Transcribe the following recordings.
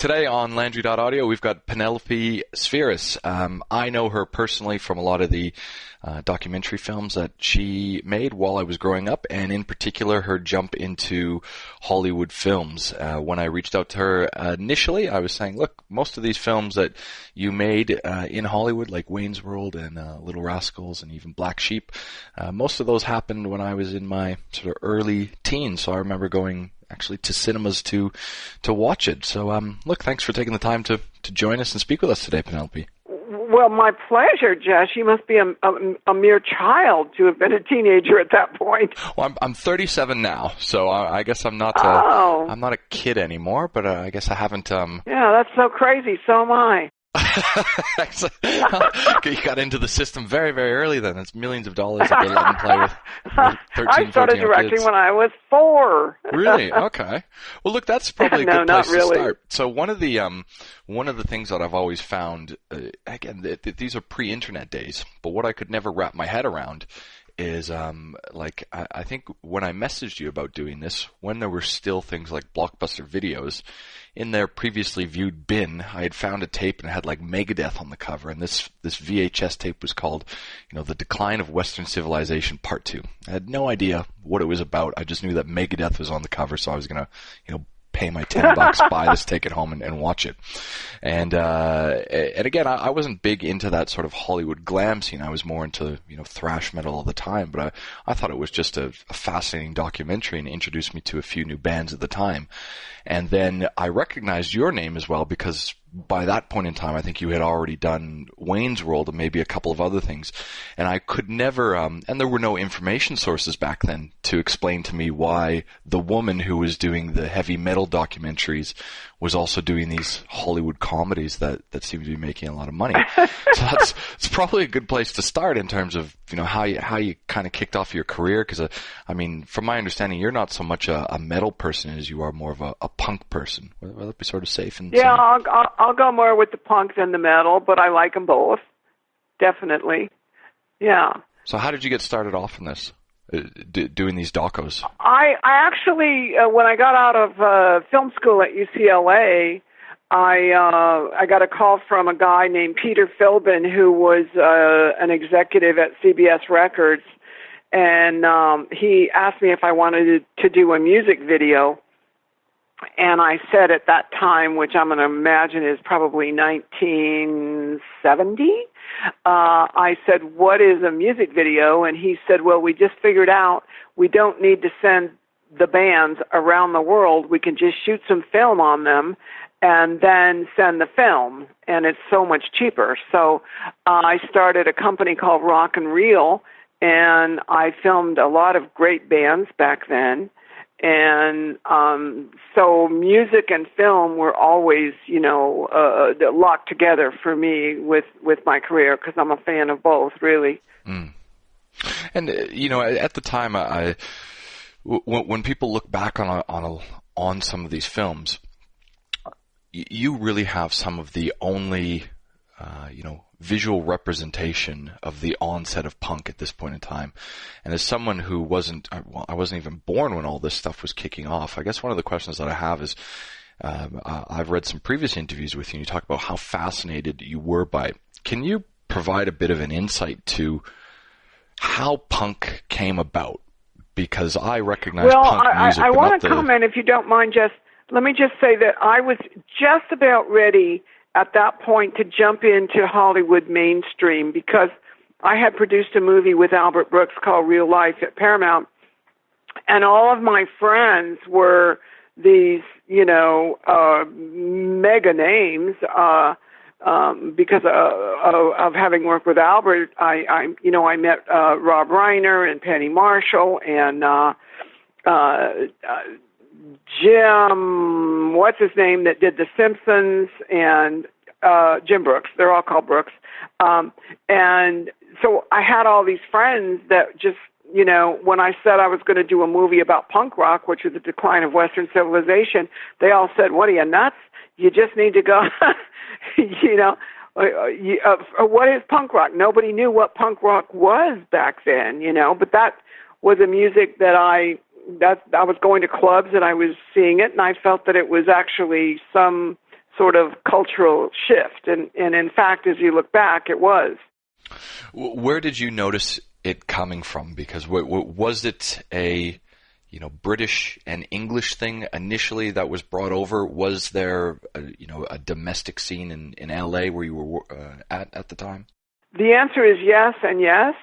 Today on Landry.Audio, we've got Penelope Spheeris. I know her personally from a lot of the documentary films that she made while I was growing up, and in particular her jump into Hollywood films. When I reached out to her initially, I was saying, look, most of these films that you made in Hollywood, like Wayne's World and Little Rascals and even Black Sheep, most of those happened when I was in my sort of early teens, so I remember going actually to cinemas to watch it. So, look, thanks for taking the time to join us and speak with us today, Penelope. Well, my pleasure, Jess. You must be a mere child to have been a teenager at that point. Well, I'm 37 now, so I guess I'm not I'm not a kid anymore, but I guess I haven't. Yeah, that's so crazy. So am I. You got into the system very, very early then. It's millions of dollars that they let them play with 13, I started directing kids. when I was 4. Really? Okay. Well, look, that's probably a good place to start. So one of the things that I've always found, again, these are pre-internet days, but what I could never wrap my head around is I think when I messaged you about doing this, when there were still things like Blockbuster Videos, in their previously viewed bin, I had found a tape and it had like Megadeth on the cover, and this VHS tape was called, The Decline of Western Civilization Part 2. I had no idea what it was about. I just knew that Megadeth was on the cover, so I was gonna, pay my $10, buy this, take it home, and watch it. And again, I wasn't big into that sort of Hollywood glam scene. I was more into thrash metal all the time. But I thought it was just a fascinating documentary and introduced me to a few new bands at the time. And then I recognized your name as well because by that point in time, I think you had already done Wayne's World and maybe a couple of other things. And I could never, and there were no information sources back then to explain to me why the woman who was doing the heavy metal documentaries was also doing these Hollywood comedies that seemed to be making a lot of money. So it's probably a good place to start in terms of, how you kind of kicked off your career. Because, from my understanding, you're not so much a metal person as you are more of a punk person. Will that be sort of safe? Yeah, I'll go more with the punk than the metal, but I like them both. Definitely. Yeah. So how did you get started off in this, doing these docos? I actually, when I got out of film school at UCLA, I got a call from a guy named Peter Philbin, who was an executive at CBS Records, and he asked me if I wanted to do a music video. And I said at that time, which I'm going to imagine is probably 1970, I said, what is a music video? And he said, well, we just figured out we don't need to send the bands around the world. We can just shoot some film on them and then send the film, and it's so much cheaper. So I started a company called Rock and Reel, and I filmed a lot of great bands back then. And so music and film were always, locked together for me with my career because I'm a fan of both, really. Mm. And at the time, when people look back on some of these films, you really have some of the only visual representation of the onset of punk at this point in time. And as someone who I wasn't even born when all this stuff was kicking off, I guess one of the questions that I have is, I've read some previous interviews with you, and you talk about how fascinated you were by it. Can you provide a bit of an insight to how punk came about? Because I recognize punk music. I want to comment, if you don't mind, let me just say that I was just about ready at that point to jump into Hollywood mainstream because I had produced a movie with Albert Brooks called Real Life at Paramount, and all of my friends were these, mega names because of having worked with Albert. I met Rob Reiner and Penny Marshall and Jim, what's his name, that did The Simpsons, and Jim Brooks. They're all called Brooks. And so I had all these friends that just, when I said I was going to do a movie about punk rock, which was the decline of Western civilization, they all said, what are you, nuts? You just need to go, what is punk rock? Nobody knew what punk rock was back then, but that was a music that I was going to clubs and I was seeing it, and I felt that it was actually some sort of cultural shift. And in fact, as you look back, it was. Where did you notice it coming from? Because was it a British and English thing initially that was brought over? Was there a domestic scene in LA where you were at the time? The answer is yes and yes.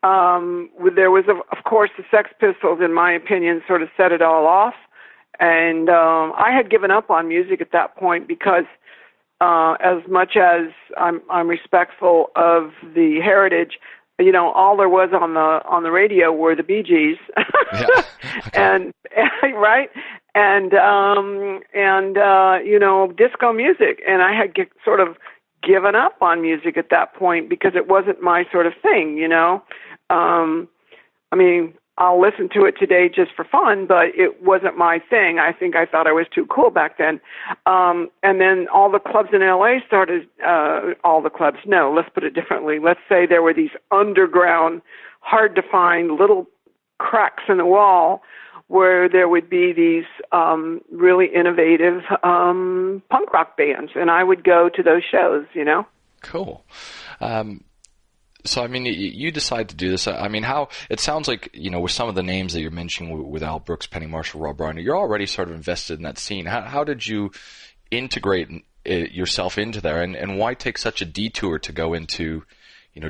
There was, of course, the Sex Pistols, in my opinion, sort of set it all off. And I had given up on music at that point because as much as I'm respectful of the heritage, all there was on the radio were the Bee Gees, yeah. Okay. and right, and disco music, and I had sort of given up on music at that point because it wasn't my sort of thing, I mean, I'll listen to it today just for fun, but it wasn't my thing. I think I thought I was too cool back then. And then all the clubs in LA started, let's put it differently. Let's say there were these underground, hard to find little cracks in the wall where there would be these really innovative punk rock bands, and I would go to those shows, Cool. So, I mean, you decide to do this. I mean, how it sounds like, with some of the names that you're mentioning with Al Brooks, Penny Marshall, Rob Reiner, you're already sort of invested in that scene. How did you integrate yourself into there, and why take such a detour to go into,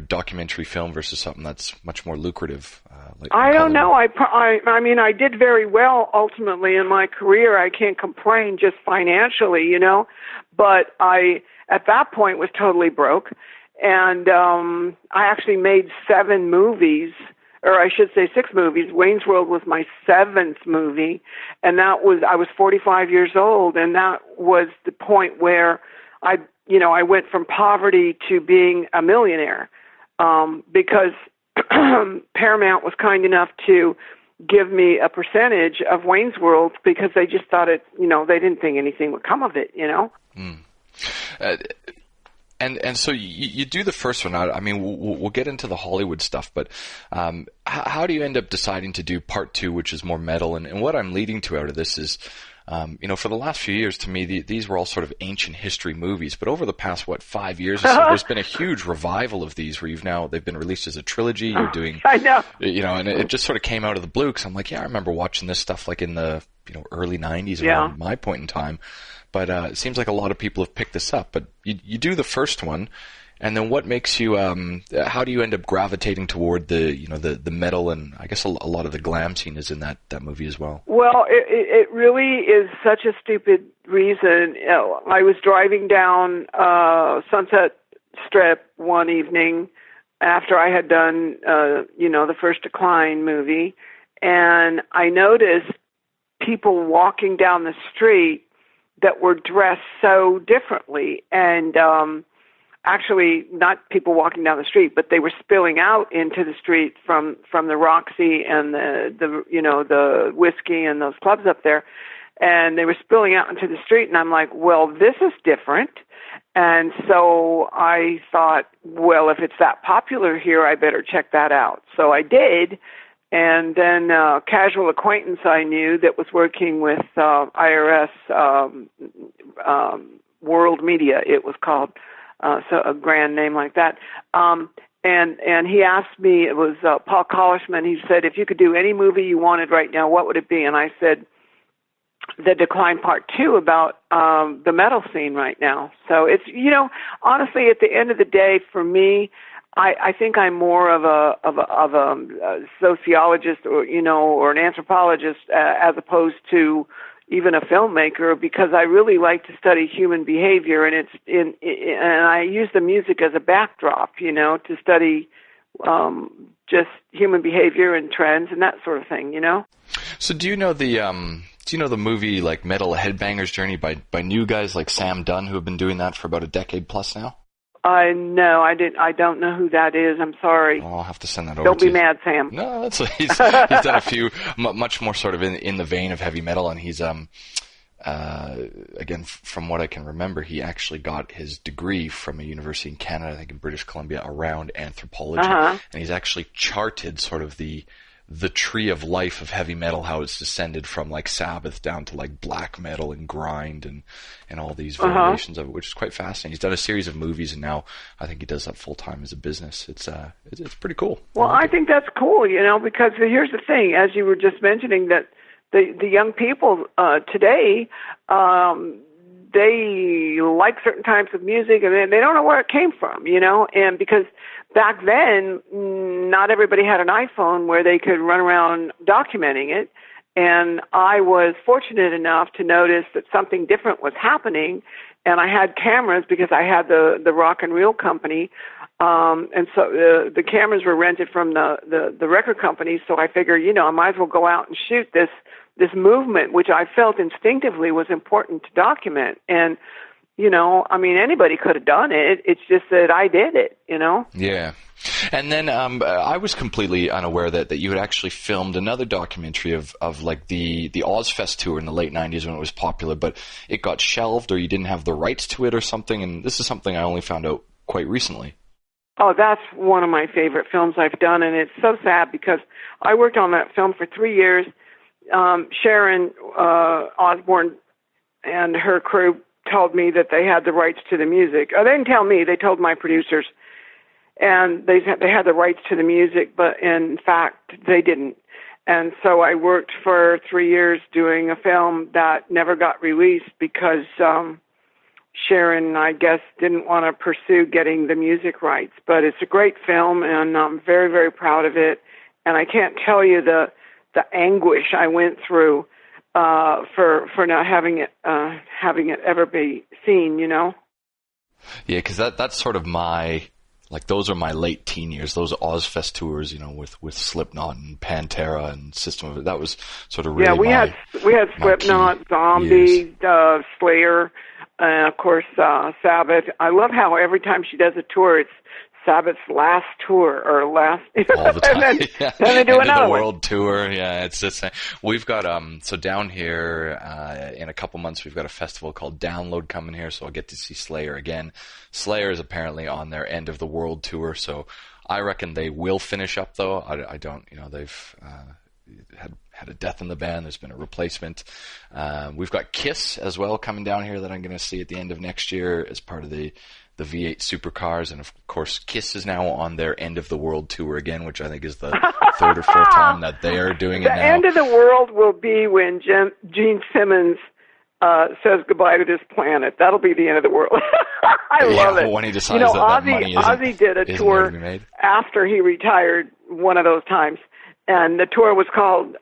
documentary film versus something that's much more lucrative? I don't know. I mean, I did very well ultimately in my career. I can't complain just financially, but I, at that point, was totally broke. And I actually made 7 movies, or I should say 6 movies. Wayne's World was my 7th movie, and I was 45 years old, and that was the point where I went from poverty to being a millionaire because Paramount was kind enough to give me a percentage of Wayne's World because they just thought they didn't think anything would come of it, Mm. And so you do the first one. I mean, we'll get into the Hollywood stuff, but how do you end up deciding to do part 2, which is more metal? And what I'm leading to out of this is, for the last few years, to me, these were all sort of ancient history movies. But over the past, 5 years or so, there's been a huge revival of these where they've been released as a trilogy. You're doing, I know. And it just sort of came out of the blue because I'm like, yeah, I remember watching this stuff like in the, early 90s around my point in time. But it seems like a lot of people have picked this up. But you do the first one, and then what makes you? How do you end up gravitating toward the metal, and I guess a lot of the glam scene is in that movie as well. Well, it really is such a stupid reason. I was driving down Sunset Strip one evening after I had done the first Decline movie, and I noticed people walking down the street that were dressed so differently, and actually not people walking down the street, but they were spilling out into the street from the Roxy and the Whiskey and those clubs up there, and they were spilling out into the street, and I'm like, well, this is different. And so I thought, well, if it's that popular here, I better check that out. So I did. And then a casual acquaintance I knew that was working with IRS World Media, it was called, so a grand name like that. And he asked me, it was Paul Collishman, he said, if you could do any movie you wanted right now, what would it be? And I said, The Decline Part 2 about the metal scene right now. So it's, honestly, at the end of the day, for me, I think I'm more of a sociologist or an anthropologist as opposed to even a filmmaker, because I really like to study human behavior, and and I use the music as a backdrop, to study just human behavior and trends and that sort of thing, So do you know the movie like Metal Headbanger's Journey by new guys like Sam Dunn, who have been doing that for about a decade plus now? No, I didn't. I don't know who that is. I'm sorry. Oh, I'll have to send that over. Don't to be you. mad, Sam. No, he's done a few much more sort of in the vein of heavy metal, and he's again, from what I can remember, he actually got his degree from a university in Canada, I think in British Columbia, around anthropology, and he's actually charted sort of the the tree of life of heavy metal, how it's descended from like Sabbath down to like black metal and grind and all these variations of it, which is quite fascinating. He's done a series of movies, and now I think he does that full time as a business. It's pretty cool. Well, I think that's cool, because here's the thing, as you were just mentioning, that the young people today, they like certain types of music, and they don't know where it came from, and because back then, not everybody had an iPhone where they could run around documenting it, and I was fortunate enough to notice that something different was happening, and I had cameras because I had the rock and reel company, and so the cameras were rented from the record company, so I figured, I might as well go out and shoot this movement, which I felt instinctively was important to document. And, anybody could have done it. It's just that I did it, Yeah. And then I was completely unaware that you had actually filmed another documentary of like the Ozzfest tour in the late 90s when it was popular, but it got shelved or you didn't have the rights to it or something. And this is something I only found out quite recently. Oh, that's one of my favorite films I've done, and it's so sad because I worked on that film for 3 years. Sharon Osbourne and her crew told me that they had the rights to the music. They didn't tell me; they told my producers, and they had the rights to the music. But in fact, they didn't. And so I worked for 3 years doing a film that never got released because Sharon, I guess, didn't want to pursue getting the music rights. But it's a great film, and I'm very, very proud of it. And I can't tell you the anguish I went through for not having it ever be seen, Yeah, because that's sort of those are my late teen years. Those Ozzfest tours, with Slipknot and Pantera and System of it. That was sort of really we had Slipknot, Zombie, Slayer, and of course Sabbath. I love how every time she does a tour, it's Sabbath's last tour or last all the time. And then they do another world tour. Yeah, it's just we've got so down here in a couple months we've got a festival called Download coming here, so I'll get to see Slayer again. Slayer is apparently on their end of the world tour, so I reckon they will finish up though. I don't, they've had a death in the band. There's been a replacement. We've got Kiss as well coming down here that I'm going to see at the end of next year as part of the V8 supercars, and of course Kiss is now on their end of the world tour again, which I think is the third or fourth time that they are doing it now. The end of the world will be when Gene Simmons says goodbye to this planet. That'll be the end of the world. I love it. When he decides that money Ozzy did a tour after he retired one of those times, and the tour was called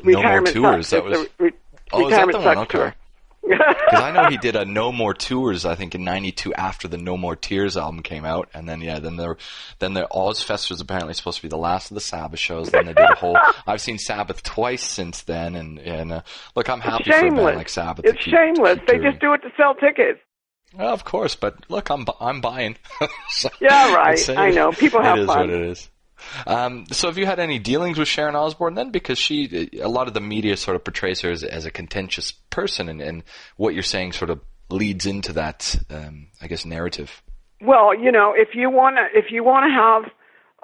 Retirement No More Tours. Sucks. That was Retirement is that the one? Sucks Okay. tour. Because I know he did a No More Tours, I think in '92 after the No More Tears album came out, and then the Ozzfest was apparently supposed to be the last of the Sabbath shows. Then they did a whole. I've seen Sabbath twice since then, and look, I'm happy for a band like Sabbath. It's shameless. They just do it to sell tickets. Well, of course, but look, I'm buying. So yeah, right. I know people have fun. It is what it is. So have you had any dealings with Sharon Osbourne then? Because a lot of the media sort of portrays her as a contentious person, and what you're saying sort of leads into that, I guess, narrative. Well, if you want to have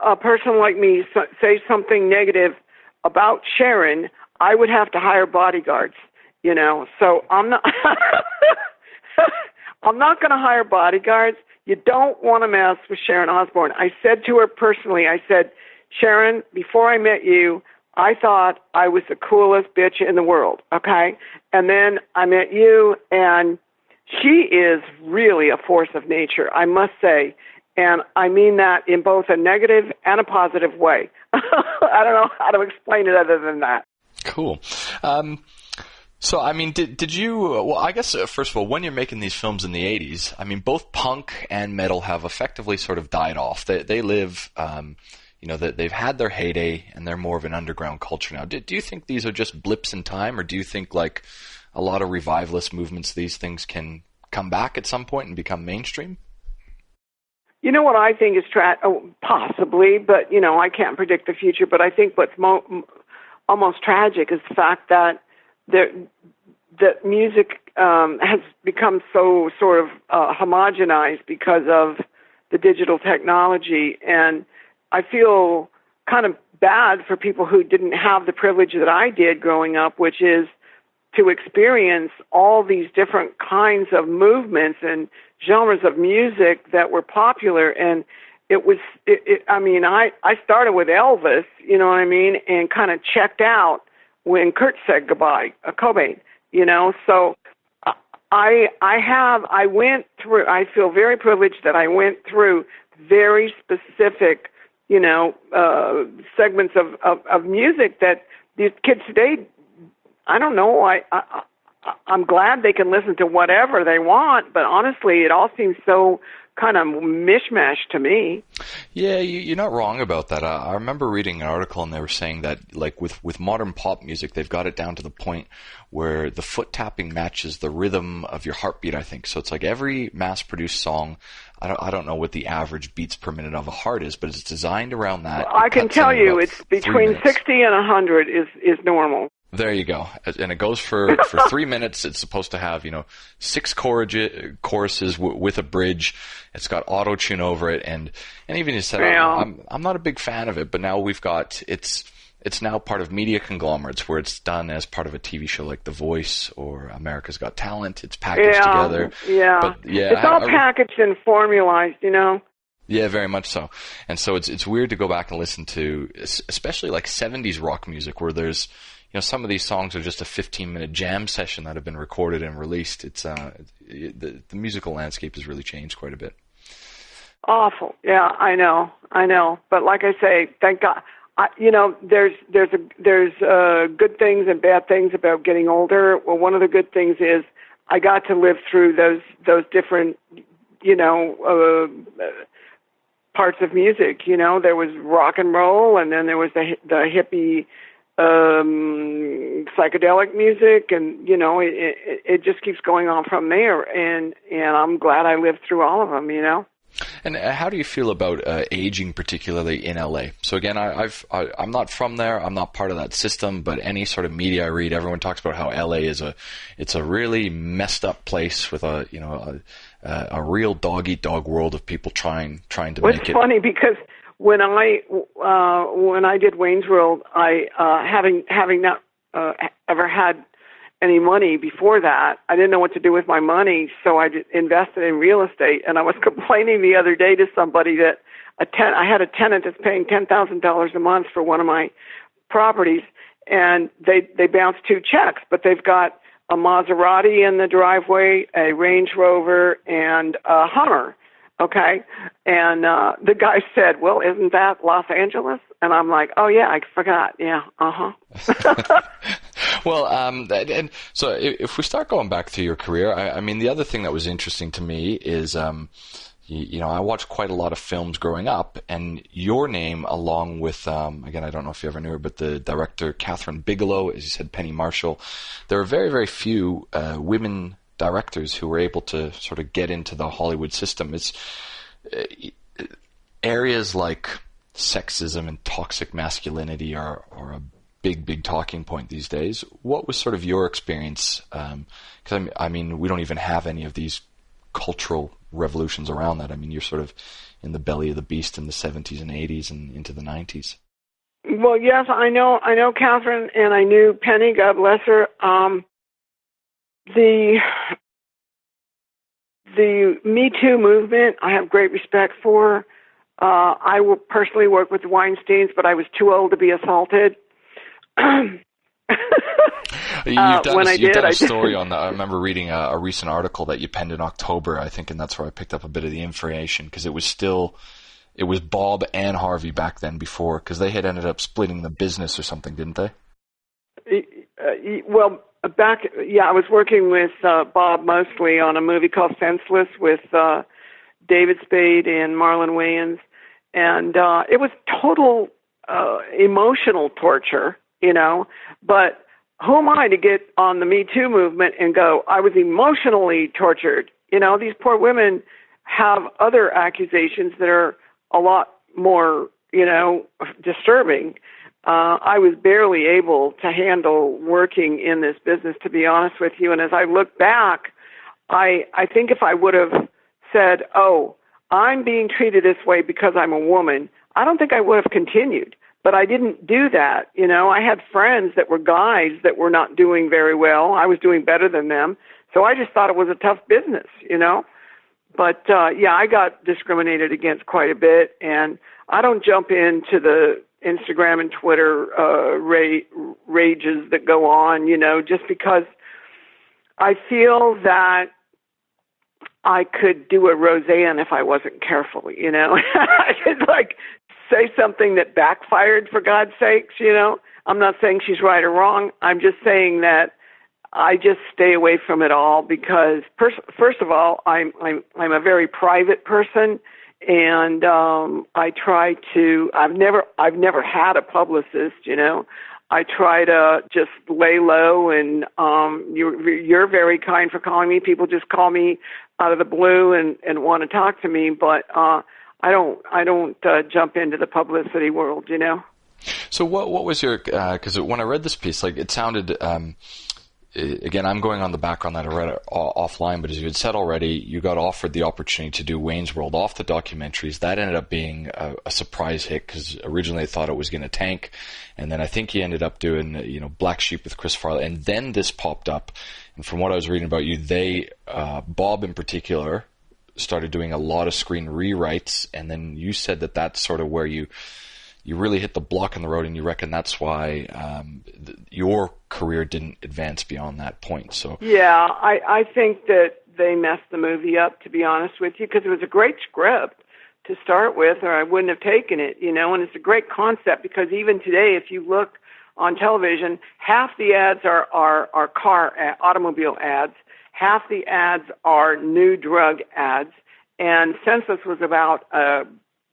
a person like me say something negative about Sharon, I would have to hire bodyguards. So I'm not. I'm not going to hire bodyguards. You don't want to mess with Sharon Osbourne. I said to her personally, I said, Sharon, before I met you, I thought I was the coolest bitch in the world, okay? And then I met you, and she is really a force of nature, I must say. And I mean that in both a negative and a positive way. I don't know how to explain it other than that. Cool. So, I mean, did you, well, I guess, first of all, when you're making these films in the 80s, I mean, both punk and metal have effectively sort of died off. They live, they've had their heyday, and they're more of an underground culture now. Do you think these are just blips in time, or do you think, like, a lot of revivalist movements, these things can come back at some point and become mainstream? You know what I think is possibly, but, I can't predict the future, but I think what's almost tragic is the fact that that music has become so sort of homogenized because of the digital technology, and I feel kind of bad for people who didn't have the privilege that I did growing up, which is to experience all these different kinds of movements and genres of music that were popular. And I started with Elvis, you know what I mean, and kind of checked out when Kurt said goodbye, Cobain, you know. So I went through, I feel very privileged that I went through very specific, you know, segments of music that these kids today, I don't know, I'm glad they can listen to whatever they want, but honestly, it all seems so kind of mishmash to me. Yeah, you're not wrong about that. I remember reading an article and they were saying that, like, with modern pop music, they've got it down to the point where the foot tapping matches the rhythm of your heartbeat, I think. So it's like every mass-produced song, I don't know what the average beats per minute of a heart is, but it's designed around that. Well, I can tell you it's between 60 and 100 is normal. There you go. And it goes for 3 minutes. It's supposed to have, you know, 6 choruses with a bridge. It's got auto-tune over it. And even you said, I'm not a big fan of it, but now we've got, it's now part of media conglomerates where it's done as part of a TV show like The Voice or America's Got Talent. It's packaged together. Yeah. But, it's all packaged and formalized, you know. Yeah, very much so. And so it's weird to go back and listen to, especially like 70s rock music where there's, you know, some of these songs are just a 15-minute jam session that have been recorded and released. It's the musical landscape has really changed quite a bit. Awful. Yeah, I know. But like I say, thank God. You know, there's good things and bad things about getting older. Well, one of the good things is I got to live through those different, you know, parts of music. You know, there was rock and roll, and then there was the hippie. Psychedelic music, and you know, it just keeps going on from there, and I'm glad I lived through all of them, you know. And how do you feel about aging, particularly in LA? So again, I'm not from there, I'm not part of that system, but any sort of media I read, everyone talks about how LA is a really messed up place with a real dog eat dog world of people trying to make it. It's funny because when I did Wayne's World, I having not ever had any money before that, I didn't know what to do with my money, so I invested in real estate. And I was complaining the other day to somebody that I had a tenant that's paying $10,000 a month for one of my properties, and they bounced 2 checks, but they've got a Maserati in the driveway, a Range Rover, and a Hummer. Okay, and the guy said, "Well, isn't that Los Angeles?" And I'm like, "Oh yeah, I forgot. Yeah, Well, and so if we start going back through your career, I mean, the other thing that was interesting to me is, you know, I watched quite a lot of films growing up, and your name, along with, again, I don't know if you ever knew her, but the director Catherine Bigelow, as you said, Penny Marshall. There are very, very few women directors who were able to sort of get into the Hollywood system. It's areas like sexism and toxic masculinity are a big talking point these days. What was sort of your experience? Because I mean, we don't even have any of these cultural revolutions around that. I mean, you're sort of in the belly of the beast in the 70s and 80s and into the 90s. Well, yes, I know Catherine, and I knew Penny, God bless her. The Me Too movement, I have great respect for. I will personally work with the Weinsteins, but I was too old to be assaulted. You've done a story on that. I remember reading a recent article that you penned in October, I think, and that's where I picked up a bit of the information, because it was Bob and Harvey back then before, because they had ended up splitting the business or something, didn't they? Well, I was working with Bob mostly on a movie called Senseless with David Spade and Marlon Wayans, and it was total emotional torture, you know, but who am I to get on the Me Too movement and go, I was emotionally tortured? You know, these poor women have other accusations that are a lot more, you know, disturbing. I was barely able to handle working in this business, to be honest with you. And as I look back, I think if I would have said, oh, I'm being treated this way because I'm a woman, I don't think I would have continued. But I didn't do that. I had friends that were guys that were not doing very well. I was doing better than them. So I just thought it was a tough business, But, I got discriminated against quite a bit. And I don't jump into the Instagram and Twitter rages that go on, just because I feel that I could do a Roseanne if I wasn't careful, I could say something that backfired, for God's sakes, I'm not saying she's right or wrong. I'm just saying that I just stay away from it all because first of all, I'm a very private person, and I try to. I've never had a publicist, I try to just lay low, and you're very kind for calling me. People just call me out of the blue and want to talk to me, but I don't jump into the publicity world, So what was your? Because when I read this piece, it sounded. Again, I'm going on the background that I read offline, but as you had said already, you got offered the opportunity to do Wayne's World off the documentaries. That ended up being a surprise hit because originally I thought it was going to tank, and then I think you ended up doing Black Sheep with Chris Farley, and then this popped up. And from what I was reading about you, Bob in particular, started doing a lot of screen rewrites, and then you said that that's sort of where you really hit the block in the road, and you reckon that's why your career didn't advance beyond that point. So yeah, I think that they messed the movie up, to be honest with you, because it was a great script to start with, or I wouldn't have taken it, and it's a great concept because even today, if you look on television, half the ads are automobile ads, half the ads are new drug ads, and Senseless was about a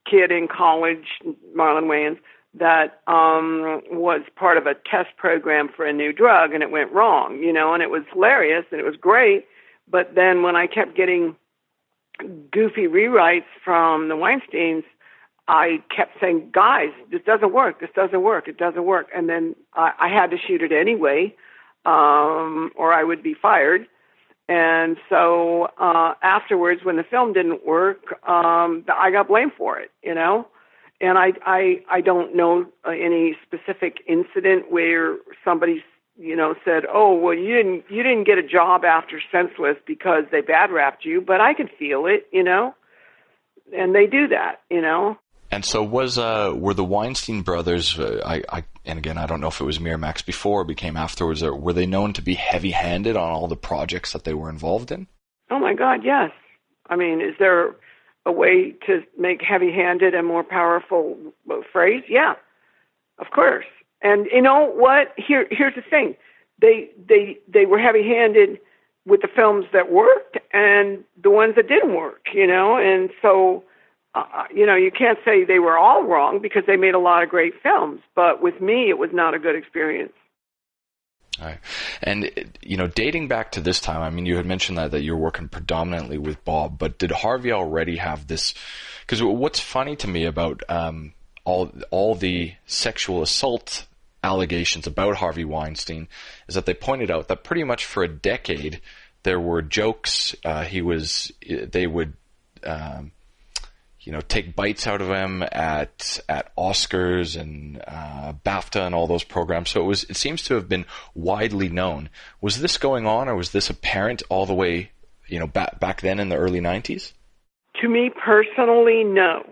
kid in college, Marlon Wayans, that was part of a test program for a new drug, and it went wrong, and it was hilarious, and it was great, but then when I kept getting goofy rewrites from the Weinsteins, I kept saying, guys, this doesn't work, it doesn't work, and then I had to shoot it anyway, or I would be fired. And so afterwards, when the film didn't work, I got blamed for it, And I don't know any specific incident where somebody, said, "Oh, well, you didn't get a job after Senseless because they bad rapped you," but I could feel it, And they do that, And so were the Weinstein brothers? And again, I don't know if it was Miramax before or became afterwards. Or were they known to be heavy-handed on all the projects that they were involved in? Oh my God, yes. I mean, is there a way to make heavy-handed a more powerful phrase? Yeah, of course. And you know what? Here's the thing: they were heavy-handed with the films that worked and the ones that didn't work. And so. You can't say they were all wrong because they made a lot of great films. But with me, it was not a good experience. All right. And, dating back to this time, I mean, you had mentioned that you were working predominantly with Bob, but did Harvey already have this? Because what's funny to me about all the sexual assault allegations about Harvey Weinstein is that they pointed out that pretty much for a decade there were jokes. They would take bites out of him at Oscars and BAFTA and all those programs. So it seems to have been widely known. Was this going on, or was this apparent all the way, back then in the early 90s? To me personally, no.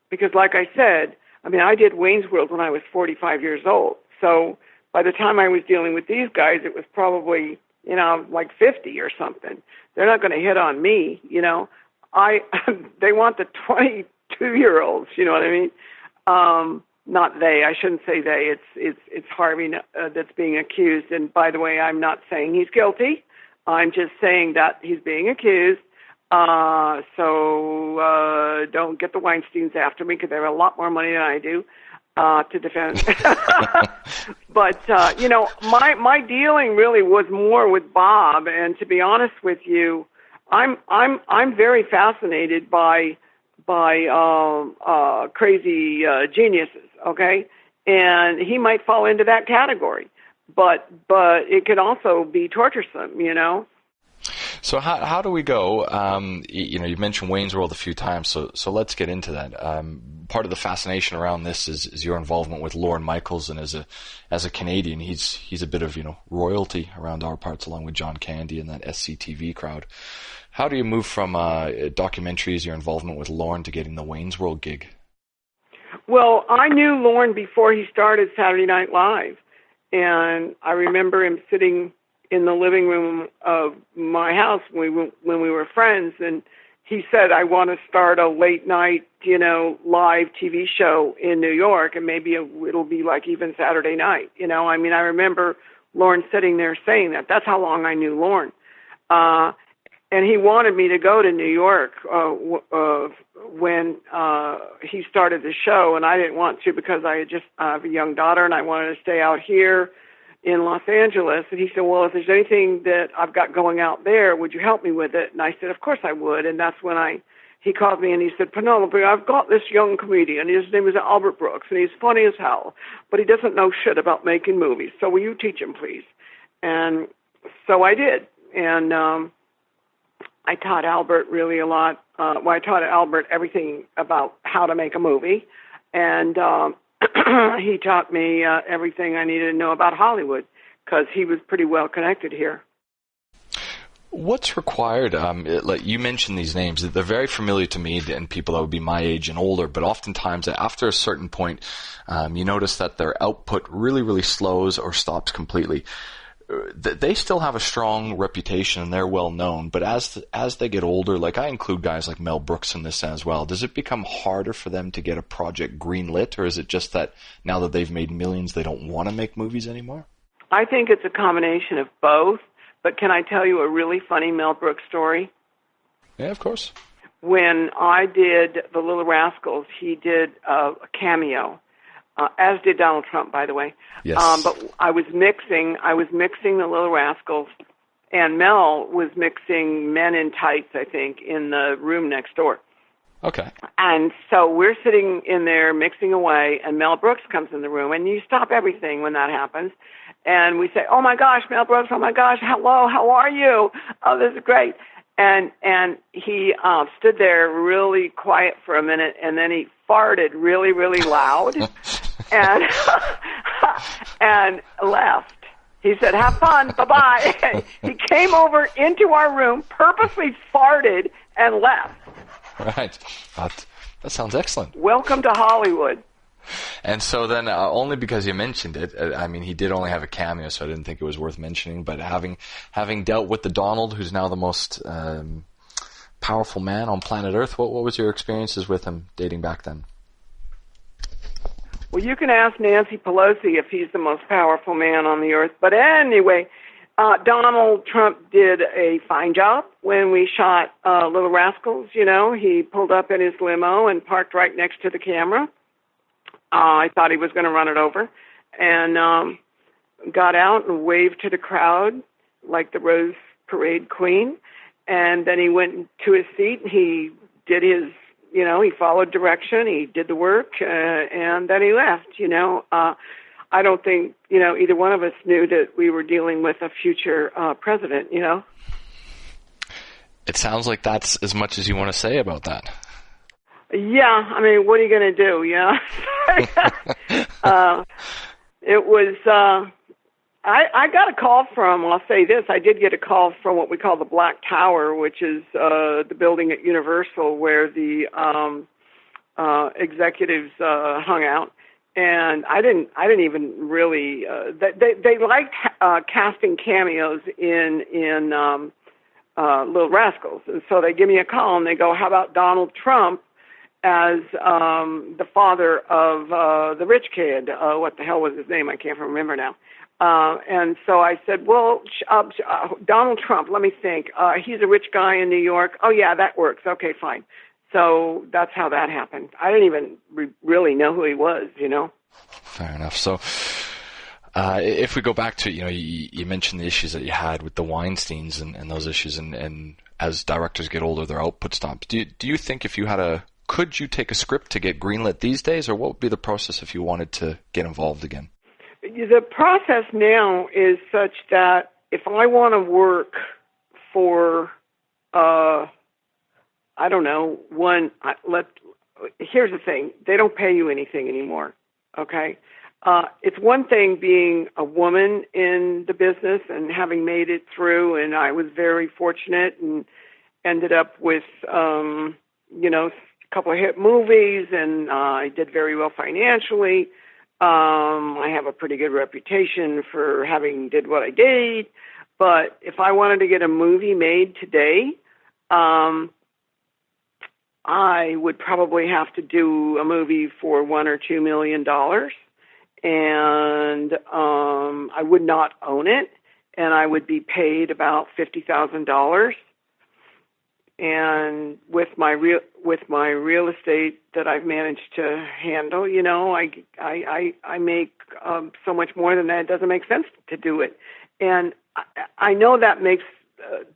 Because like I said, I did Wayne's World when I was 45 years old. So by the time I was dealing with these guys, it was probably, 50 or something. They're not going to hit on me, they want the 22-year-olds, you know what I mean? Not they. I shouldn't say they. It's Harvey that's being accused. And by the way, I'm not saying he's guilty. I'm just saying that he's being accused. So don't get the Weinsteins after me because they have a lot more money than I do to defend. But my dealing really was more with Bob. And to be honest with you, I'm very fascinated by crazy geniuses, okay? And he might fall into that category, but it can also be torturesome, So how do we go? You've mentioned Wayne's World a few times, so let's get into that. Part of the fascination around this is your involvement with Lorne Michaels, and as a Canadian, he's a bit of royalty around our parts, along with John Candy and that SCTV crowd. How do you move from documentaries, your involvement with Lorne, to getting the Wayne's World gig? Well, I knew Lorne before he started Saturday Night Live, and I remember him sitting in the living room of my house when we were friends, and he said, I want to start a late night, live TV show in New York, and maybe it'll be like even Saturday night. I remember Lorne sitting there saying that. That's how long I knew Lorne. And he wanted me to go to New York when he started the show, and I didn't want to because I have a young daughter, and I wanted to stay out here in Los Angeles. And he said, well, if there's anything that I've got going out there, would you help me with it? And I said, of course I would. And that's when he called me and he said, Penelope, I've got this young comedian. His name is Albert Brooks, and he's funny as hell, but he doesn't know shit about making movies. So will you teach him, please? And so I did. And I taught Albert really a lot. I taught Albert everything about how to make a movie. And he taught me everything I needed to know about Hollywood, because he was pretty well connected here. What's required? Like you mentioned these names, they're very familiar to me and people that would be my age and older, but oftentimes after a certain point, you notice that their output really, really slows or stops completely. They still have a strong reputation and they're well known, but as they get older, like I include guys like Mel Brooks in this as well, does it become harder for them to get a project greenlit, or is it just that now that they've made millions, they don't want to make movies anymore? I think it's a combination of both, but can I tell you a really funny Mel Brooks story? Yeah, of course. When I did The Little Rascals, he did a cameo. As did Donald Trump, by the way. Yes. But I was mixing The Little Rascals, and Mel was mixing Men in Tights, I think, in the room next door. Okay. And so we're sitting in there mixing away, and Mel Brooks comes in the room, and you stop everything when that happens. And we say, oh, my gosh, Mel Brooks, oh, my gosh, hello, how are you? Oh, this is great. And he stood there really quiet for a minute, and then he farted really, really loud and and left. He said, have fun, bye-bye. He came over into our room, purposely farted, and left. Right. That sounds excellent. Welcome to Hollywood. And so then, only because you mentioned it, he did only have a cameo, so I didn't think it was worth mentioning, but having dealt with the Donald, who's now the most powerful man on planet Earth, what was your experiences with him dating back then? Well, you can ask Nancy Pelosi if he's the most powerful man on the earth. But anyway, Donald Trump did a fine job when we shot Little Rascals. He pulled up in his limo and parked right next to the camera. I thought he was going to run it over, and got out and waved to the crowd like the Rose Parade Queen. And then he went to his seat, and he did his, he followed direction, he did the work, and then he left. I don't think, either one of us knew that we were dealing with a future president, It sounds like that's as much as you want to say about that. Yeah, what are you going to do, It was, I got a call from, I'll say this, I did get a call from what we call the Black Tower, which is the building at Universal where the executives hung out. And I didn't even really, they liked casting cameos in Little Rascals. And so they give me a call and they go, how about Donald Trump as the father of the rich kid? What the hell was his name? I can't remember now. And so I said, well, Donald Trump, let me think. He's a rich guy in New York. Oh, yeah, that works. Okay, fine. So that's how that happened. I didn't even really know who he was, Fair enough. So if we go back to, you mentioned the issues that you had with the Weinsteins and those issues, and as directors get older, their output stops. Do you think if you had could you take a script to get greenlit these days, or what would be the process if you wanted to get involved again? The process now is such that if I want to work for, I don't know, here's the thing. They don't pay you anything anymore, okay? It's one thing being a woman in the business and having made it through, and I was very fortunate and ended up with, a couple of hit movies, and I did very well financially. I have a pretty good reputation for having did what I did, but if I wanted to get a movie made today, I would probably have to do a movie for $1 or $2 million, and I would not own it, and I would be paid about $50,000. And with my real estate that I've managed to handle, I make so much more than that. It doesn't make sense to do it, and I know that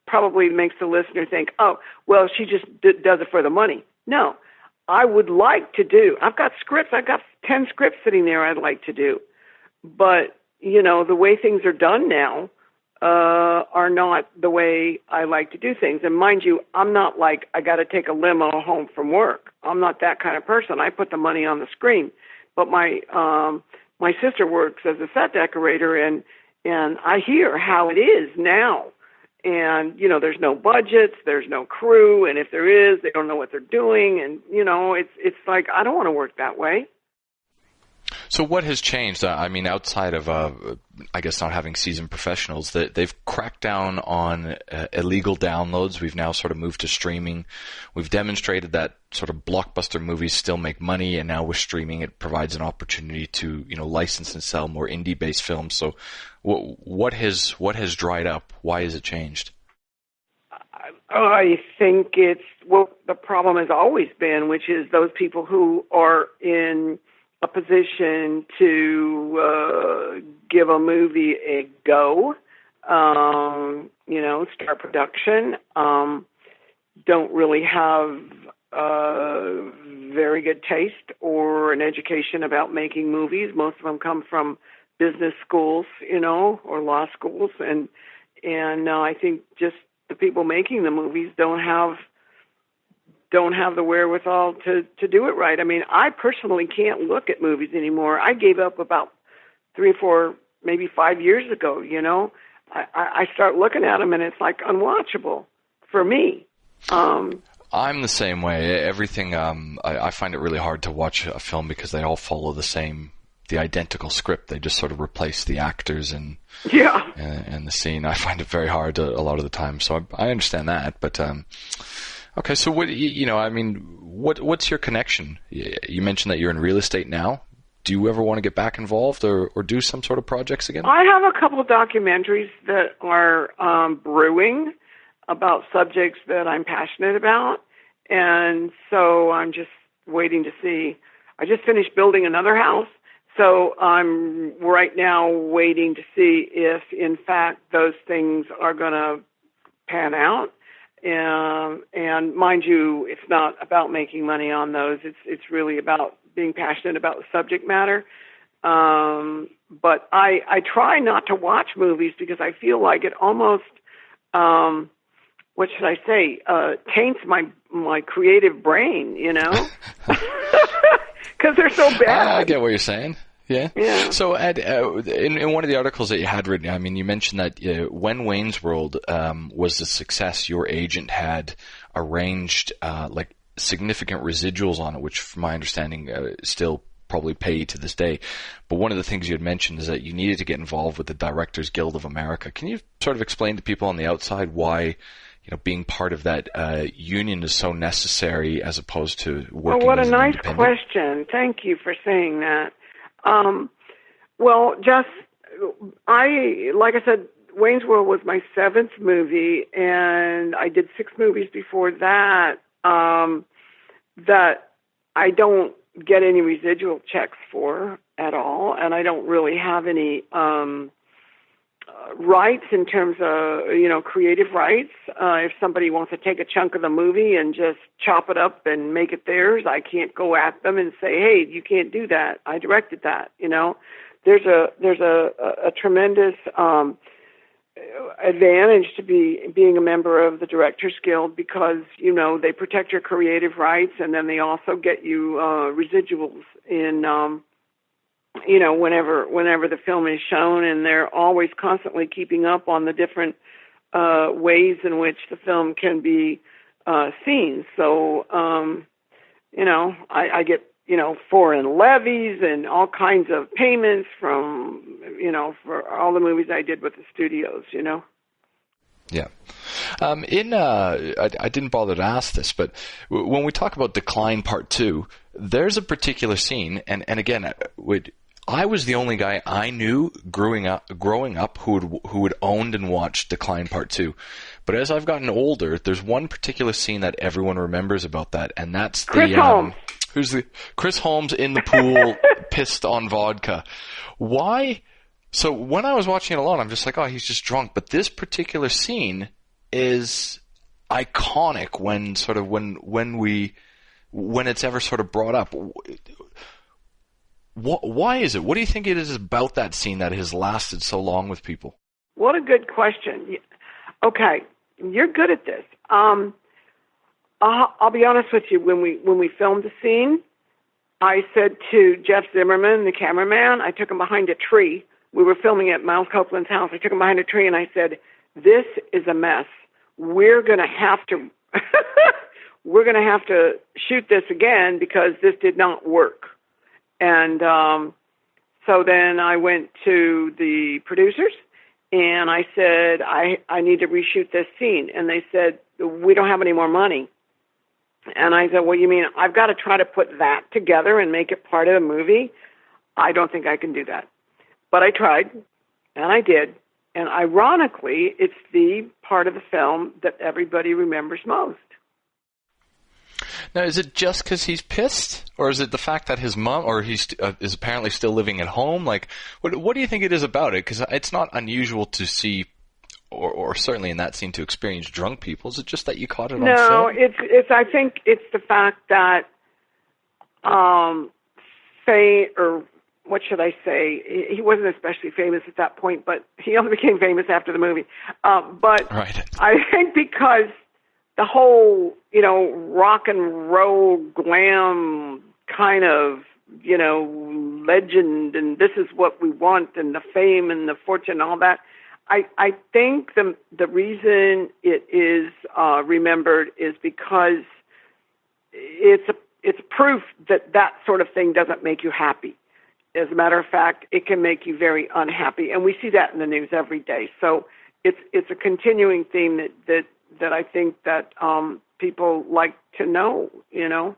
probably makes the listener think, oh, well, she just does it for the money. No, I would like to do. I've got scripts. I've got 10 scripts sitting there I'd like to do. But, the way things are done now are not the way I like to do things. And mind you, I'm not like I got to take a limo home from work. I'm not that kind of person. I put the money on the screen. But my sister works as a set decorator, and I hear how it is now. And, there's no budgets, there's no crew, and if there is, they don't know what they're doing. And, it's like, I don't want to work that way. So what has changed? Outside of, I guess, not having seasoned professionals, they've cracked down on illegal downloads. We've now sort of moved to streaming. We've demonstrated that sort of blockbuster movies still make money, and now with streaming, it provides an opportunity to, license and sell more indie-based films. So what has dried up? Why has it changed? I think it's the problem has always been, which is those people who are in a position to give a movie a go, start production, don't really have very good taste or an education about making movies. Most of them come from business schools, or law schools, and I think just the people making the movies don't have the wherewithal to do it right. I personally can't look at movies anymore. I gave up about 3 or 4, maybe 5 years ago, I start looking at them and it's like unwatchable for me. I'm the same way. Everything, I find it really hard to watch a film because they all follow the identical script. They just sort of replace the actors and the scene. I find it very hard a lot of the time. So I understand that, but okay. So what's your connection? You mentioned that you're in real estate now. Do you ever want to get back involved or do some sort of projects again? I have a couple of documentaries that are brewing about subjects that I'm passionate about, and so I'm just waiting to see. I just finished building another house. So I'm right now waiting to see if, in fact, those things are going to pan out. And mind you, it's not about making money on those. It's really about being passionate about the subject matter. But I try not to watch movies because I feel like it almost, what should I say, taints my creative brain, because they're so bad. I get what you're saying. Yeah. So, Ed, in one of the articles that you had written, you mentioned that when Wayne's World was a success, your agent had arranged significant residuals on it, which, from my understanding, still probably pay to this day. But one of the things you had mentioned is that you needed to get involved with the Directors Guild of America. Can you sort of explain to people on the outside why being part of that union is so necessary as opposed to working as an independent? What a nice question. Thank you for saying that. Like I said, Wayne's World was my 7th movie, and I did 6 movies before that, that I don't get any residual checks for at all, and I don't really have any, rights in terms of, creative rights. If somebody wants to take a chunk of the movie and just chop it up and make it theirs, I can't go at them and say, hey, you can't do that. I directed that, There's a tremendous advantage to being a member of the Directors Guild because, you know, they protect your creative rights, and then they also get you residuals in, you know, whenever the film is shown, and they're always constantly keeping up on the different ways in which the film can be seen. So, you know, I get, you know, foreign levies and all kinds of payments from, you know, for all the movies I did with the studios, you know. Yeah. I didn't bother to ask this, but when we talk about Decline Part 2, there's a particular scene, and again, I was the only guy I knew growing up who had owned and watched Decline Part 2. But as I've gotten older, there's one particular scene that everyone remembers about that, and that's Chris Holmes. Chris Holmes in the pool, pissed on vodka. Why? So when I was watching it alone, I'm just like, oh, he's just drunk. But this particular scene is iconic when it's ever sort of brought up. Why is it? What do you think it is about that scene that has lasted so long with people? What a good question. Okay, you're good at this. I'll be honest with you. When we filmed the scene, I said to Jeff Zimmerman, the cameraman, I took him behind a tree. We were filming at Miles Copeland's house. I took him behind a tree and I said, "This is a mess. We're going to have to shoot this again because this did not work." And so then I went to the producers and I said, I need to reshoot this scene. And they said, "We don't have any more money." And I said, "Well, you mean I've got to try to put that together and make it part of the movie? I don't think I can do that." But I tried, and I did. And ironically, it's the part of the film that everybody remembers most. Now, is it just because he's pissed, or is it the fact that his mom, or he's is apparently still living at home? Like, what do you think it is about it? Because it's not unusual to see, or certainly in that scene to experience drunk people. Is it just that you caught it on film? No, it's. I think it's the fact that, or what should I say? He wasn't especially famous at that point, but he only became famous after the movie. But right. I think because the whole, you know, rock and roll glam kind of, you know, legend, and this is what we want, and the fame and the fortune and all that. I think the reason it is remembered is because it's proof that sort of thing doesn't make you happy. As a matter of fact, it can make you very unhappy, and we see that in the news every day. So it's a continuing theme that I think that people like to know, you know.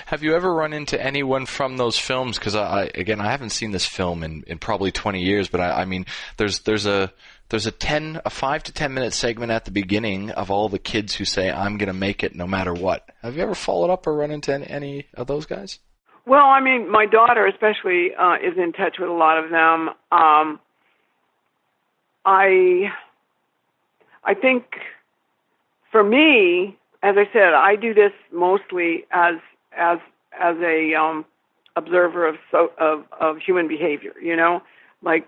Have you ever run into anyone from those films? Because I haven't seen this film in probably 20 years, but I mean, there's a 5 to 10 minute segment at the beginning of all the kids who say, "I'm going to make it no matter what." Have you ever followed up or run into any of those guys? Well, I mean, my daughter especially is in touch with a lot of them. I think for me, as I said, I do this mostly as a observer of human behavior. You know, like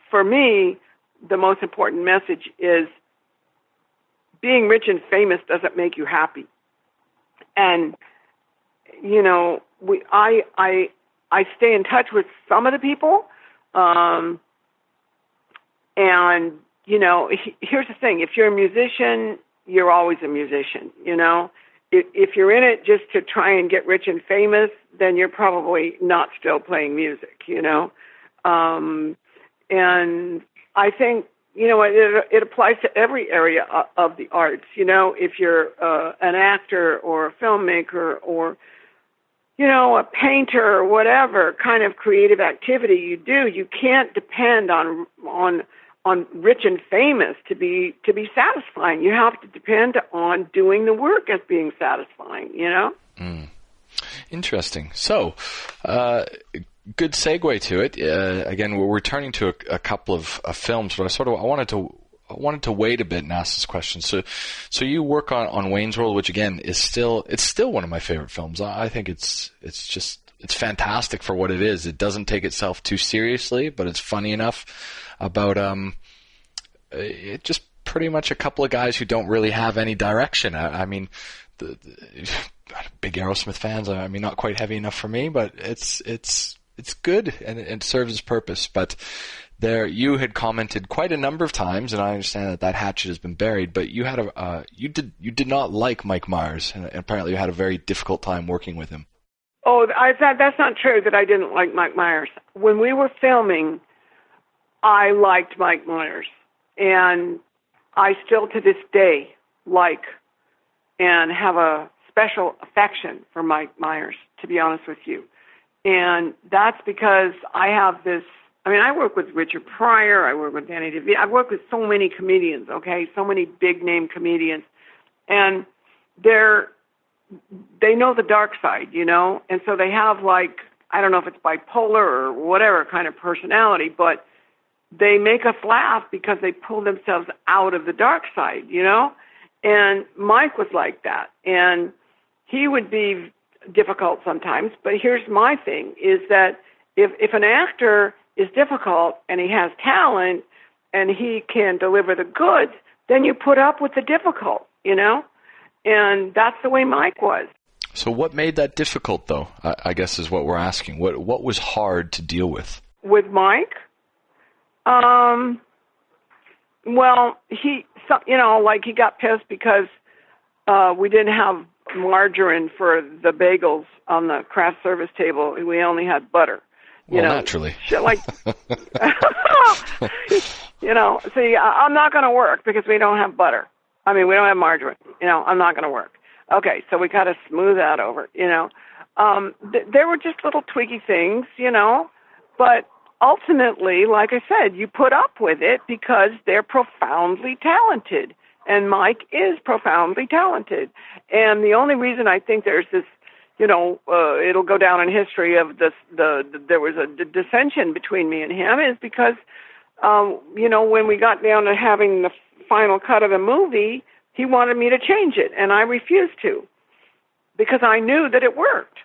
for me, the most important message is being rich and famous doesn't make you happy, and you know, I stay in touch with some of the people, and you know, here's the thing: if you're a musician, you're always a musician. You know, if you're in it just to try and get rich and famous, then you're probably not still playing music. You know, and I think, you know, it applies to every area of the arts. You know, if you're an actor or a filmmaker or, you know, a painter or whatever kind of creative activity you do, you can't depend on rich and famous to be satisfying. You have to depend on doing the work as being satisfying, you know? Mm. Interesting. So, good segue to it. Again, we're returning to a couple of films, but I wanted to wait a bit and ask this question. So you work on Wayne's World, which again is still one of my favorite films. I think it's fantastic for what it is. It doesn't take itself too seriously, but it's funny enough about just pretty much a couple of guys who don't really have any direction. I mean, big Aerosmith fans. I mean, not quite heavy enough for me, but it's good and it serves its purpose. But you had commented quite a number of times, and I understand that hatchet has been buried. But you had you did not like Mike Myers, and apparently you had a very difficult time working with him. Oh, that's not true that I didn't like Mike Myers. When we were filming, I liked Mike Myers, and I still to this day like and have a special affection for Mike Myers, to be honest with you. And that's because I have this, I mean, I work with Richard Pryor, I work with Danny DeVito, I work with so many comedians, okay, so many big-name comedians, and they know the dark side, you know, and so they have, like, I don't know if it's bipolar or whatever kind of personality, but they make us laugh because they pull themselves out of the dark side, you know, and Mike was like that, and he would be difficult sometimes, but here's my thing, is that if an actor is difficult and he has talent and he can deliver the goods, then you put up with the difficult, you know? And that's the way Mike was. So what made that difficult, though, I guess is what we're asking. What was hard to deal with? With Mike? Well, he got pissed because we didn't have margarine for the bagels on the craft service table. We only had butter. Naturally. Shit like, see, I'm not going to work because we don't have butter. I mean, we don't have margarine. I'm not going to work. Okay, so we got to smooth that over, There were just little tweaky things, but ultimately, like I said, you put up with it because they're profoundly talented. And Mike is profoundly talented. And the only reason I think there's this, it'll go down in history of this, there was a dissension between me and him is because, when we got down to having the final cut of the movie, he wanted me to change it, and I refused to because I knew that it worked.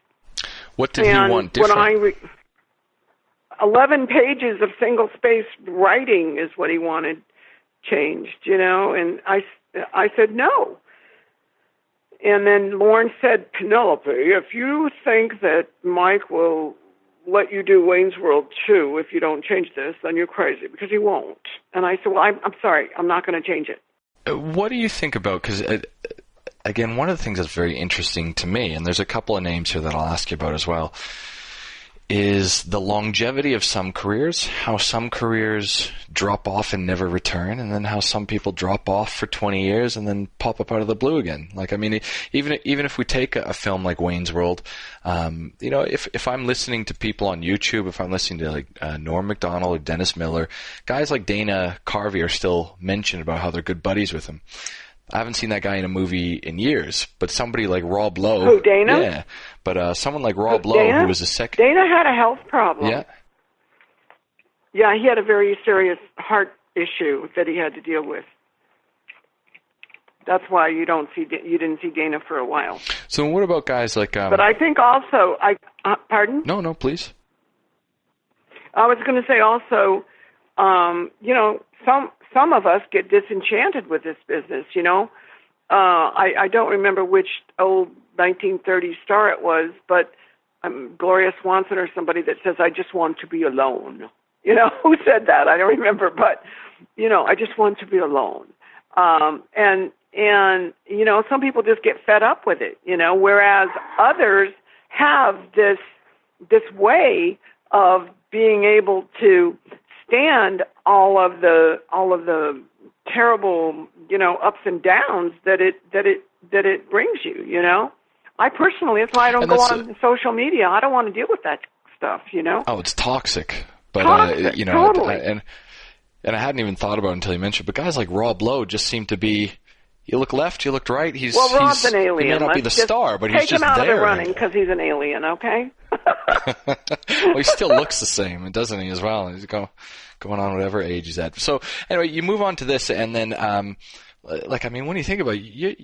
What did he want different? 11 pages of single-spaced writing is what he wanted changed, and I said no. And then Lorne said, Penelope, if you think that Mike will let you do Wayne's World 2 if you don't change this, then you're crazy, because he won't. And I said, well, I'm sorry, I'm not going to change it. What do you think about, because, again, one of the things that's very interesting to me, and there's a couple of names here that I'll ask you about as well, is the longevity of some careers, how some careers drop off and never return, and then how some people drop off for 20 years and then pop up out of the blue again. Like, I mean, even if we take a film like Wayne's World, if I'm listening to people on YouTube, if I'm listening to like Norm Macdonald or Dennis Miller, guys like Dana Carvey are still mentioned about how they're good buddies with him. I haven't seen that guy in a movie in years, but somebody like Rob Lowe. Who, Dana? Yeah, but someone like Rob Lowe, who was a second. Dana had a health problem. Yeah. Yeah, he had a very serious heart issue that he had to deal with. That's why you didn't see Dana for a while. So what about guys like? But I think also, pardon? No, please. I was going to say also, some of us get disenchanted with this business, I don't remember which old 1930s star it was, but Gloria Swanson or somebody that says, I just want to be alone. Who said that? I don't remember, but, I just want to be alone. And some people just get fed up with it, whereas others have this way of being able to stand all of the terrible, ups and downs that it brings you, I personally, that's why I don't go on social media. I don't want to deal with that stuff, Oh, it's toxic. But toxic, totally. And I hadn't even thought about it until you mentioned. But guys like Rob Lowe just seem to be. You look left, you look right. Rob's an alien. He may not be the star, but he's just there. Take him out of the running because he's an alien, okay? Well, he still looks the same, doesn't he, as well? He's going on whatever age he's at. So, anyway, you move on to this, and then, when you think about it,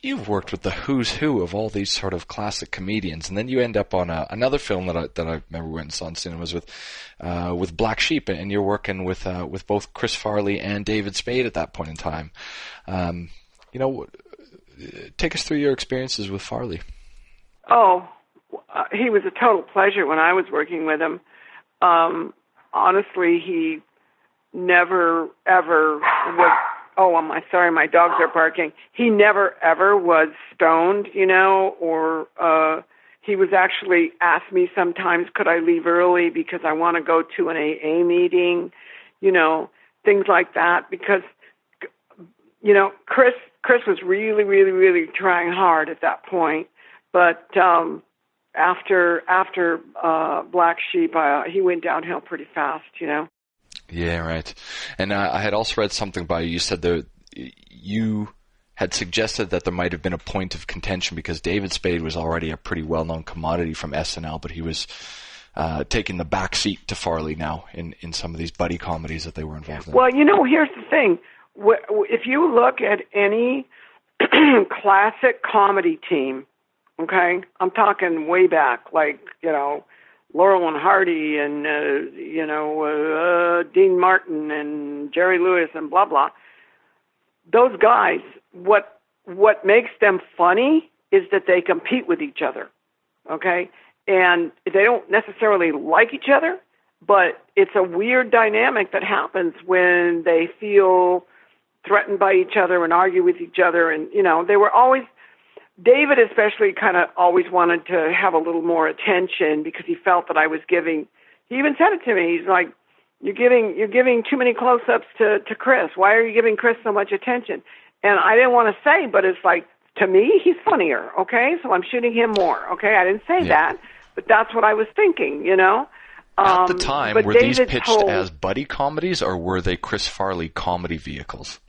you've worked with the who's who of all these sort of classic comedians, and then you end up on another film that I remember went and saw in cinemas with Black Sheep, and you're working with both Chris Farley and David Spade at that point in time. Take us through your experiences with Farley. Oh, he was a total pleasure when I was working with him. Honestly, he never ever was. Oh, I'm sorry, my dogs are barking. He never ever was stoned, or he was actually asked me sometimes, could I leave early because I want to go to an AA meeting, things like that. Because, Chris was really, really, really trying hard at that point. But after Black Sheep, he went downhill pretty fast, Yeah, right. And I had also read something by you. You said that you had suggested that there might have been a point of contention because David Spade was already a pretty well-known commodity from SNL, but he was taking the back seat to Farley now in some of these buddy comedies that they were involved in. Well, here's the thing. If you look at any classic comedy team, okay, I'm talking way back, like, Laurel and Hardy and, Dean Martin and Jerry Lewis and blah, blah. Those guys, what makes them funny is that they compete with each other, okay? And they don't necessarily like each other, but it's a weird dynamic that happens when they feel threatened by each other and argue with each other. And, they were always... David especially kind of always wanted to have a little more attention because he felt that I was giving. He even said it to me. He's like, "You're giving too many close-ups to Chris. Why are you giving Chris so much attention?" And I didn't want to say, but it's like, to me, he's funnier. Okay, so I'm shooting him more. Okay, I didn't say that, but that's what I was thinking. At the time, were these David pitched as buddy comedies, or were they Chris Farley comedy vehicles?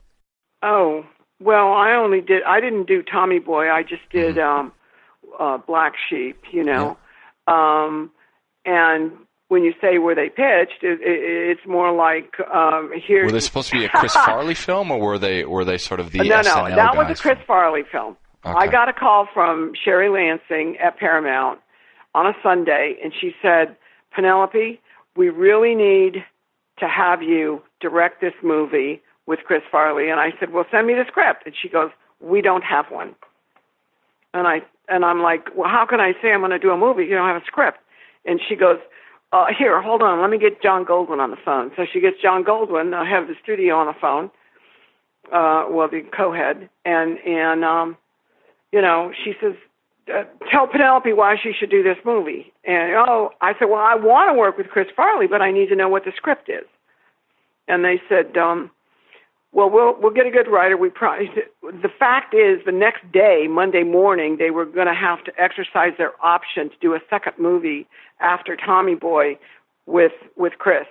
Oh. Well, I didn't do Tommy Boy. I just did Black Sheep, Yeah. And when you say were they pitched, it's more like here. Were they supposed to be a Chris Farley film, or were they sort of the SNL No, that was a Chris film? Farley film. Okay. I got a call from Sherry Lansing at Paramount on a Sunday, and she said, "Penelope, we really need to have you direct this movie with Chris Farley." And I said, "Well, send me the script." And she goes, "We don't have one." And I'm like, "Well, how can I say I'm going to do a movie? You don't have a script." And she goes, "Here, hold on. Let me get John Goldwyn on the phone." So she gets John Goldwyn. I have the studio on the phone, the co-head. And she says, "Tell Penelope why she should do this movie." And, I said, "Well, I want to work with Chris Farley, but I need to know what the script is." And they said, "Well, we'll get a good writer. The fact is, the next day, Monday morning, they were going to have to exercise their option to do a second movie after Tommy Boy with Chris,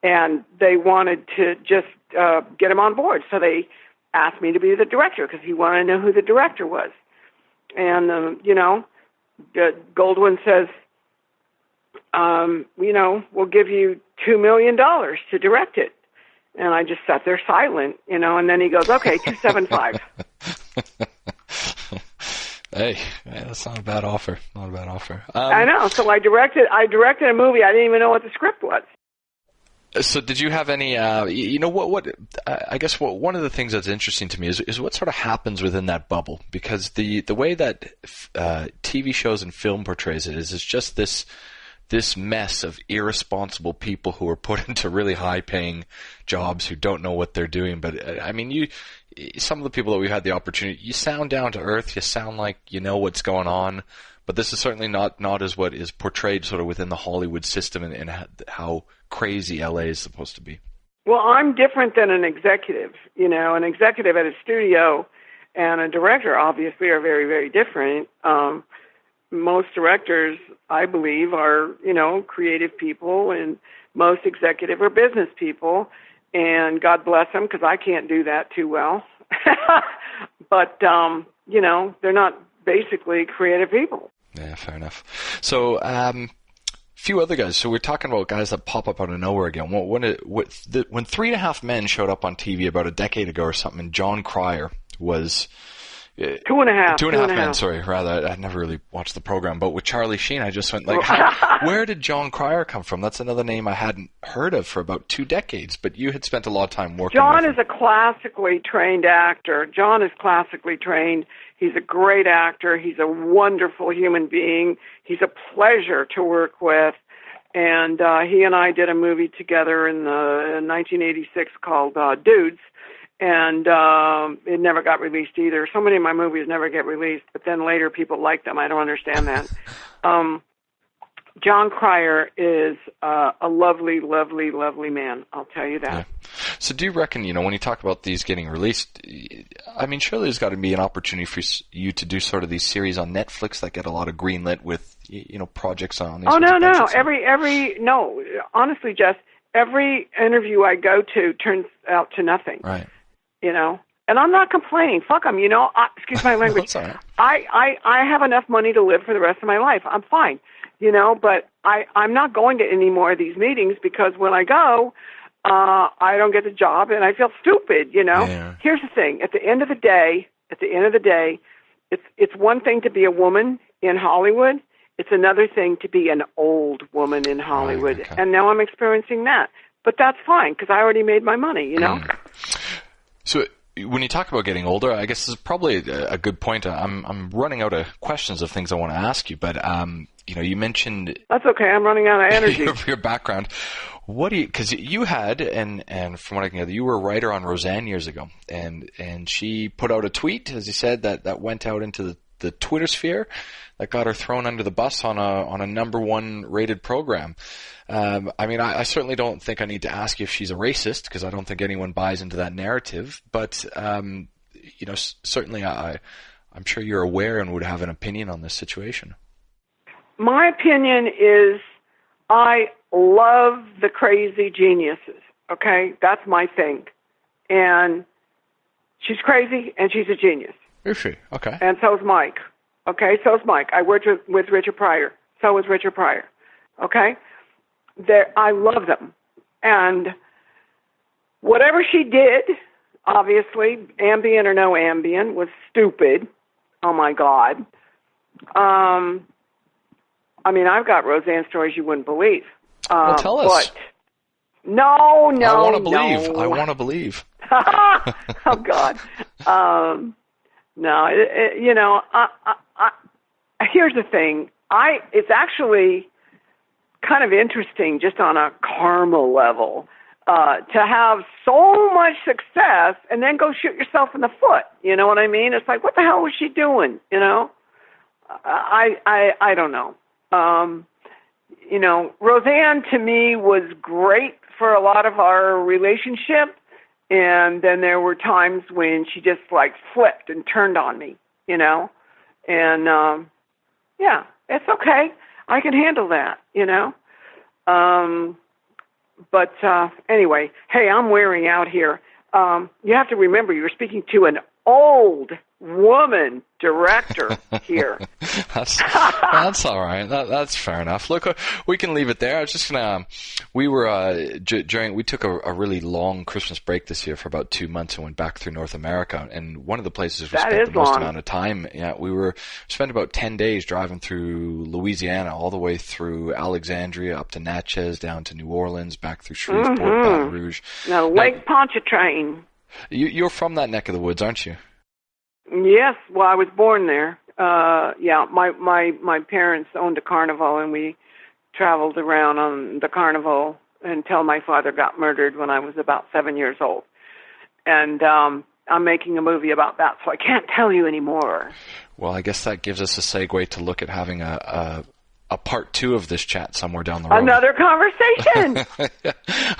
and they wanted to just get him on board. So they asked me to be the director because he wanted to know who the director was. And Goldwyn says, we'll give you $2 million to direct it." And I just sat there silent, and then he goes, "Okay, 275. Hey, that's not a bad offer. Not a bad offer. I know. So I directed a movie. I didn't even know what the script was. So did you have any, I guess one of the things that's interesting to me is what sort of happens within that bubble? Because the way that TV shows and film portrays it is just this mess of irresponsible people who are put into really high-paying jobs who don't know what they're doing. But, I mean, some of the people that we had the opportunity, you sound down to earth, you sound like you know what's going on, but this is certainly not as what is portrayed sort of within the Hollywood system and how crazy LA is supposed to be. Well, I'm different than an executive. An executive at a studio and a director obviously are very, very different. Most directors, I believe, are, creative people, and most executive are business people, and God bless them, because I can't do that too well. But, they're not basically creative people. Yeah, fair enough. So, few other guys. So we're talking about guys that pop up out of nowhere again. When 3.5 Men showed up on TV about a decade ago or something, and Jon Cryer was Two and a half. Two and a half men, sorry, rather. I never really watched the program, but with Charlie Sheen, I just went like, where did Jon Cryer come from? That's another name I hadn't heard of for about 2 decades, but you had spent a lot of time working with him. Jon is a classically trained actor. Jon is classically trained. He's a great actor. He's a wonderful human being. He's a pleasure to work with. And he and I did a movie together in 1986 called Dudes. And it never got released either. So many of my movies never get released, but then later people like them. I don't understand that. Jon Cryer is a lovely, lovely, lovely man. I'll tell you that. Yeah. So do you reckon, when you talk about these getting released, I mean, surely there's got to be an opportunity for you to do sort of these series on Netflix that get a lot of greenlit with, projects on these. Oh, no. No, honestly, Jess, every interview I go to turns out to nothing. Right. And I'm not complaining. Fuck them, excuse my language. That's all right. I have enough money to live for the rest of my life. I'm fine, but I'm not going to any more of these meetings because when I go, I don't get the job and I feel stupid, Yeah. Here's the thing. At the end of the day, it's one thing to be a woman in Hollywood. It's another thing to be an old woman in Hollywood. Right, okay. And now I'm experiencing that. But that's fine because I already made my money, So when you talk about getting older, I guess this is probably a good point. I'm running out of questions of things I want to ask you, but you mentioned that's okay. I'm running out of energy. your background. What do you? Because you had and from what I can gather, you were a writer on Roseanne years ago, and she put out a tweet, as you said, that went out into the Twitter sphere, that got her thrown under the bus on a number 1 rated program. I mean, I certainly don't think I need to ask you if she's a racist, because I don't think anyone buys into that narrative. But, certainly I'm sure you're aware and would have an opinion on this situation. My opinion is I love the crazy geniuses, okay? That's my thing. And she's crazy and she's a genius. Is she? Okay. And so's Mike. Okay, so's Mike. I worked with Richard Pryor. So was Richard Pryor. Okay? I love them. And whatever she did, obviously, Ambien or no Ambien, was stupid. Oh, my God. I mean, I've got Roseanne stories you wouldn't believe. Well, tell us. No. I want to believe. No. I want to believe. Oh, God. No, here's the thing. It's actually kind of interesting just on a karma level to have so much success and then go shoot yourself in the foot. You know what I mean? It's like, what the hell was she doing? I don't know. Roseanne to me was great for a lot of our relationship. And then there were times when she just flipped and turned on me, and it's okay. I can handle that, But anyway, hey, I'm wearing out here. You have to remember you're speaking to an old woman director here. That's all right. That's fair enough. Look, we can leave it there. I was just gonna. We were we took a really long Christmas break this year for about 2 months and went back through North America. And one of the places we spent the most amount of time. Yeah, we spent about 10 days driving through Louisiana, all the way through Alexandria, up to Natchez, down to New Orleans, back through Shreveport, Baton Rouge. Now, Lake Pontchartrain. You're from that neck of the woods, aren't you? Yes, well, I was born there. My parents owned a carnival, and we traveled around on the carnival until my father got murdered when I was about 7 years old. And I'm making a movie about that, so I can't tell you anymore. Well, I guess that gives us a segue to look at having a part 2 of this chat somewhere down the road. Another conversation.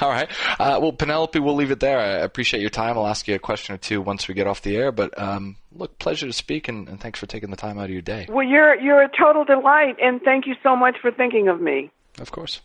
All right. Well, Penelope, we'll leave it there. I appreciate your time. I'll ask you a question or two once we get off the air. But look, pleasure to speak, and thanks for taking the time out of your day. Well, you're a total delight, and thank you so much for thinking of me. Of course.